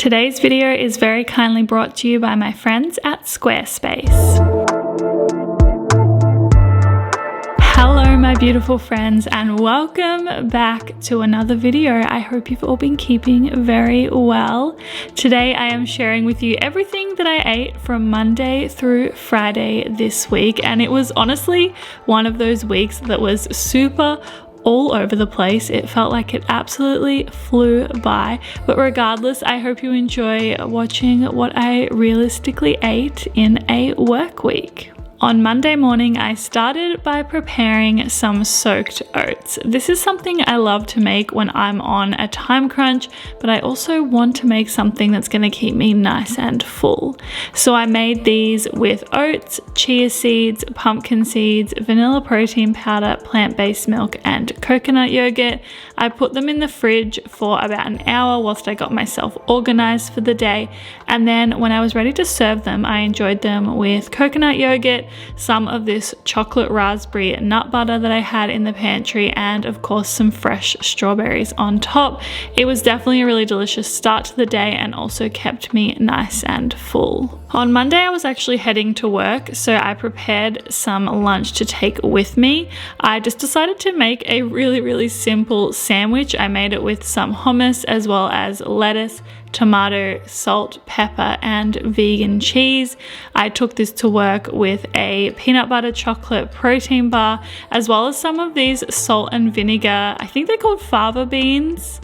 Today's video is very kindly brought to you by my friends at Squarespace. Hello my beautiful friends and welcome back to another video. I hope you've all been keeping very well. Today I am sharing with you everything that I ate from Monday through Friday this week, and it was honestly one of those weeks that was super all over the place. It felt like it absolutely flew by, but regardless, I hope you enjoy watching what I realistically ate in a work week. On Monday morning, I started by preparing some soaked oats. This is something I love to make when I'm on a time crunch, but I also want to make something that's going to keep me nice and full. So I made these with oats, chia seeds, pumpkin seeds, vanilla protein powder, plant-based milk, and coconut yogurt. I put them in the fridge for about an hour whilst I got myself organized for the day. And then when I was ready to serve them, I enjoyed them with coconut yogurt, some of this chocolate raspberry nut butter that I had in the pantry, and of course some fresh strawberries on top. It was definitely a really delicious start to the day and also kept me nice and full. On Monday I was actually heading to work, so I prepared some lunch to take with me. I just decided to make a really simple sandwich. I made it with some hummus as well as lettuce, tomato, salt, pepper, and vegan cheese. I took this to work with a peanut butter chocolate protein bar, as well as some of these salt and vinegar, I think they're called fava beans.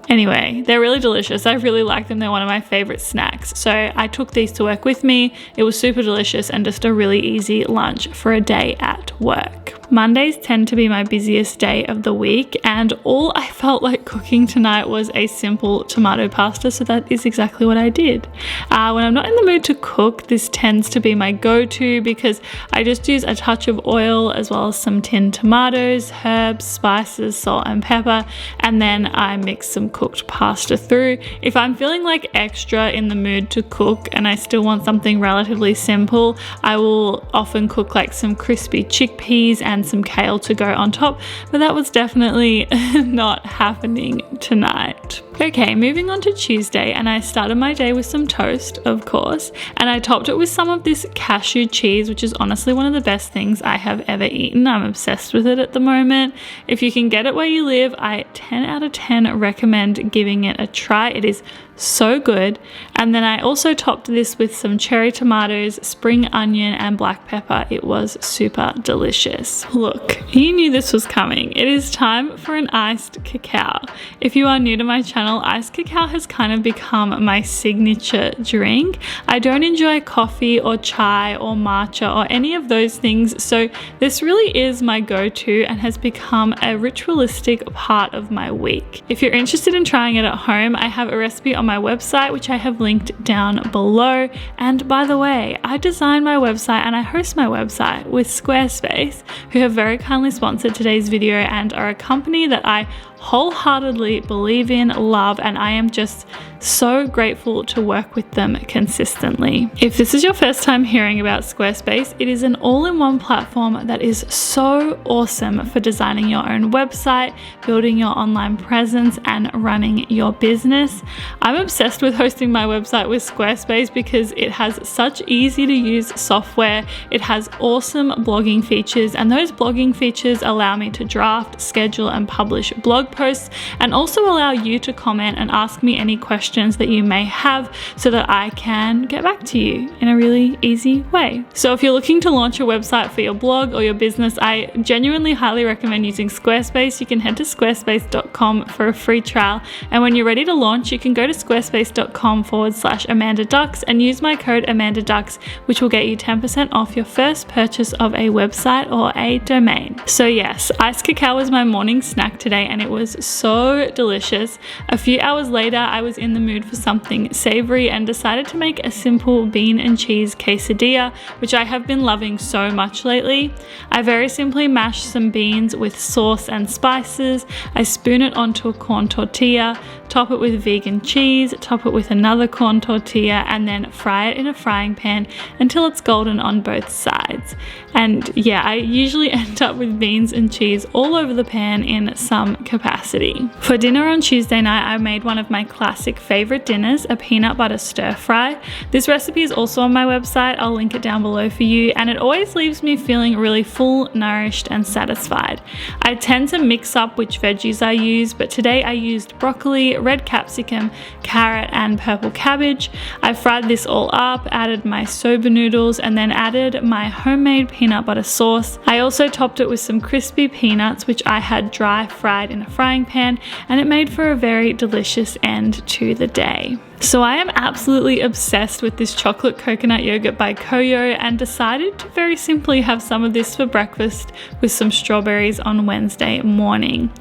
Anyway, they're really delicious. I really like them. They're one of my favorite snacks. So I took these to work with me. It was super delicious and just a really easy lunch for a day at work. Mondays tend to be my busiest day of the week, and all I felt like cooking tonight was a simple tomato pasta, so that is exactly what I did. When I'm not in the mood to cook, this tends to be my go-to because I just use a touch of oil as well as some tinned tomatoes, herbs, spices, salt and pepper, and then I mix some cooked pasta through. If I'm feeling like extra in the mood to cook and I still want something relatively simple, I will often cook like some crispy chickpeas and some kale to go on top, but that was definitely not happening tonight. Okay, moving on to Tuesday, and I started my day with some toast, of course, and I topped it with some of this cashew cheese, which is honestly one of the best things I have ever eaten. I'm obsessed with it at the moment. If you can get it where you live, I 10 out of 10 recommend giving it a try. It is so good. And then I also topped this with some cherry tomatoes, spring onion, and black pepper. It was super delicious. Look, you knew this was coming. It is time for an iced cacao. If you are new to my channel, iced cacao has kind of become my signature drink. I don't enjoy coffee or chai or matcha or any of those things, so this really is my go-to and has become a ritualistic part of my week. If you're interested in trying it at home, I have a recipe on my website, which I have linked down below. And by the way, I design my website and I host my website with Squarespace, who have very kindly sponsored today's video and are a company that I wholeheartedly believe in, love, and I am just so grateful to work with them consistently. If this is your first time hearing about Squarespace, it is an all-in-one platform that is so awesome for designing your own website, building your online presence, and running your business. I'm obsessed with hosting my website with Squarespace because it has such easy to use software. It has awesome blogging features, and those blogging features allow me to draft, schedule, and publish blog posts, and also allow you to comment and ask me any questions that you may have so that I can get back to you in a really easy way. So if you're looking to launch a website for your blog or your business, I genuinely highly recommend using Squarespace. You can head to squarespace.com for a free trial, and when you're ready to launch, you can go to squarespace.com/AmandaDux and use my code AmandaDux, which will get you 10% off your first purchase of a website or a domain. So yes, iced cacao was my morning snack today, and it was so delicious. A few hours later, I was in the mood for something savory and decided to make a simple bean and cheese quesadilla, which I have been loving so much lately. I very simply mash some beans with sauce and spices. I spoon it onto a corn tortilla, top it with vegan cheese, top it with another corn tortilla, and then fry it in a frying pan until it's golden on both sides. And yeah, I usually end up with beans and cheese all over the pan in some capacity. capacity. For dinner on Tuesday night, I made one of my classic favorite dinners, a peanut butter stir fry. This recipe is also on my website. I'll link it down below for you, and it always leaves me feeling really full, nourished, and satisfied. I tend to mix up which veggies I use, but today I used broccoli, red capsicum, carrot, and purple cabbage. I fried this all up, added my soba noodles, and then added my homemade peanut butter sauce. I also topped it with some crispy peanuts, which I had dry fried in a frying pan, and it made for a very delicious end to the day. So I am absolutely obsessed with this chocolate coconut yogurt by Koyo and decided to very simply have some of this for breakfast with some strawberries on Wednesday morning.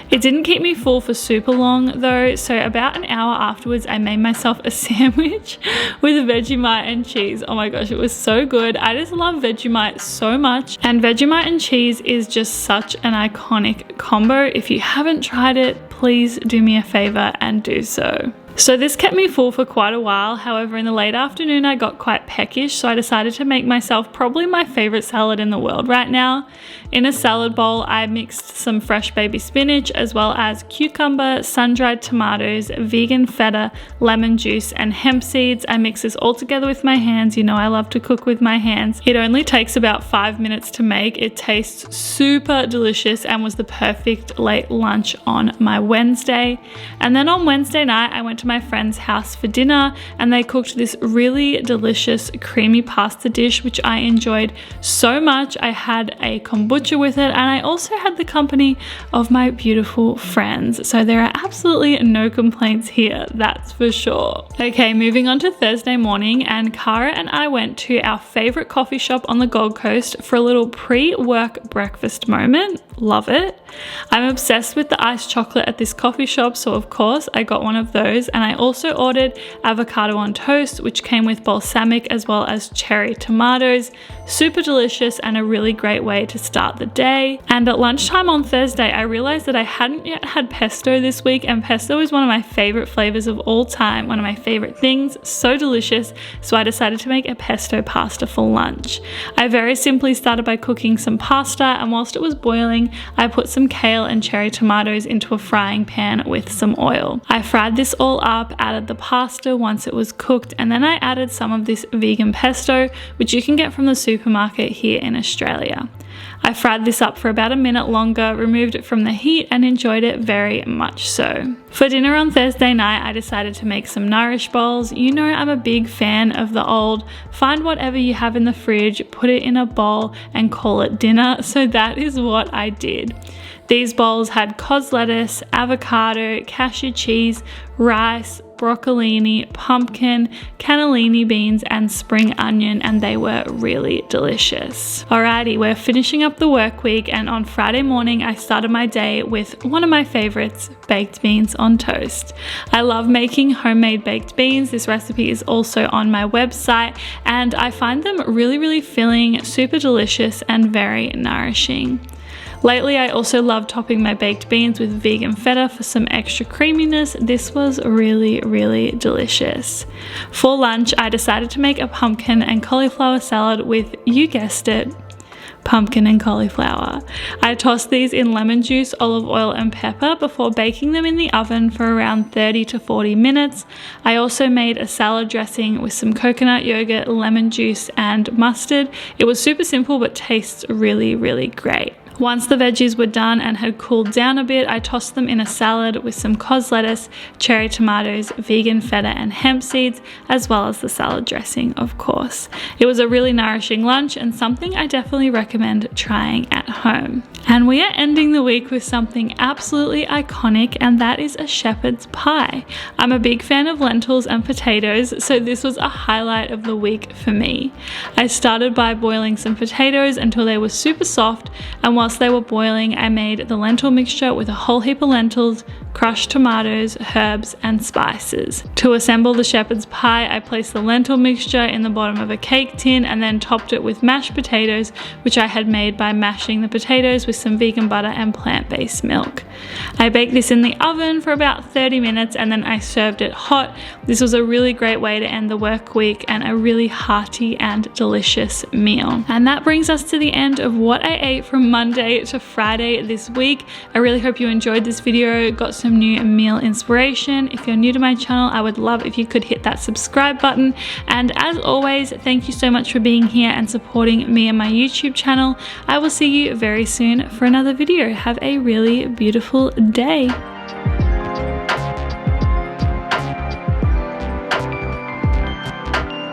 It didn't keep me full for super long though, so about an hour afterwards I made myself a sandwich with Vegemite and cheese. Oh my gosh, it was so good. I just love Vegemite so much, and Vegemite and cheese is just such an iconic combo. If you haven't tried it, please do me a favor and do so. So this kept me full for quite a while. However, in the late afternoon I got quite peckish, so I decided to make myself probably my favorite salad in the world right now. In a salad bowl, I mixed some fresh baby spinach as well as cucumber, sun-dried tomatoes, vegan feta, lemon juice, and hemp seeds. I mix this all together with my hands. You know I love to cook with my hands. It only takes about 5 minutes to make. It tastes super delicious and was the perfect late lunch on my Wednesday. And then on Wednesday night, I went to my friend's house for dinner, and they cooked this really delicious creamy pasta dish, which I enjoyed so much. I had a kombucha with it, and I also had the company of my beautiful friends. So there are absolutely no complaints here, that's for sure. Okay, moving on to Thursday morning, and Cara and I went to our favorite coffee shop on the Gold Coast for a little pre-work breakfast moment. Love it. I'm obsessed with the iced chocolate at this coffee shop, so of course I got one of those, and I also ordered avocado on toast, which came with balsamic as well as cherry tomatoes. Super delicious and a really great way to start the day. And at lunchtime on Thursday, I realized that I hadn't yet had pesto this week, and pesto is one of my favorite flavors of all time, one of my favorite things, so delicious, so I decided to make a pesto pasta for lunch. I very simply started by cooking some pasta, and whilst it was boiling, I put some kale and cherry tomatoes into a frying pan with some oil. I fried this all up, added the pasta once it was cooked, and then I added some of this vegan pesto, which you can get from the supermarket here in Australia. I fried this up for about a minute longer, removed it from the heat, and enjoyed it very much so. For dinner on Thursday night, I decided to make some nourish bowls. You know I'm a big fan of the old, find whatever you have in the fridge, put it in a bowl, and call it dinner, so that is what I did. These bowls had cos lettuce, avocado, cashew cheese, rice, broccolini, pumpkin, cannellini beans, and spring onion, and they were really delicious. Alrighty, we're finishing up the work week, and on Friday morning I started my day with one of my favorites, baked beans on toast. I love making homemade baked beans. This recipe is also on my website, and I find them really filling, super delicious, and very nourishing. Lately, I also love topping my baked beans with vegan feta for some extra creaminess. This was really delicious. For lunch, I decided to make a pumpkin and cauliflower salad with, you guessed it, pumpkin and cauliflower. I tossed these in lemon juice, olive oil, and pepper before baking them in the oven for around 30 to 40 minutes. I also made a salad dressing with some coconut yogurt, lemon juice, and mustard. It was super simple but tastes really great. Once the veggies were done and had cooled down a bit, I tossed them in a salad with some cos lettuce, cherry tomatoes, vegan feta, and hemp seeds, as well as the salad dressing, of course. It was a really nourishing lunch and something I definitely recommend trying at home. And we are ending the week with something absolutely iconic, and that is a shepherd's pie. I'm a big fan of lentils and potatoes, so this was a highlight of the week for me. I started by boiling some potatoes until they were super soft, and whilst they were boiling, I made the lentil mixture with a whole heap of lentils, crushed tomatoes, herbs, and spices. To assemble the shepherd's pie, I placed the lentil mixture in the bottom of a cake tin and then topped it with mashed potatoes, which I had made by mashing the potatoes with some vegan butter and plant-based milk. I baked this in the oven for about 30 minutes and then I served it hot. This was a really great way to end the work week and a really hearty and delicious meal. And that brings us to the end of what I ate from Monday Monday to Friday this week. I really hope you enjoyed this video, got some new meal inspiration. If you're new to my channel, I would love if you could hit that subscribe button. And as always, thank you so much for being here and supporting me and my YouTube channel. I will see you very soon for another video. Have a really beautiful day.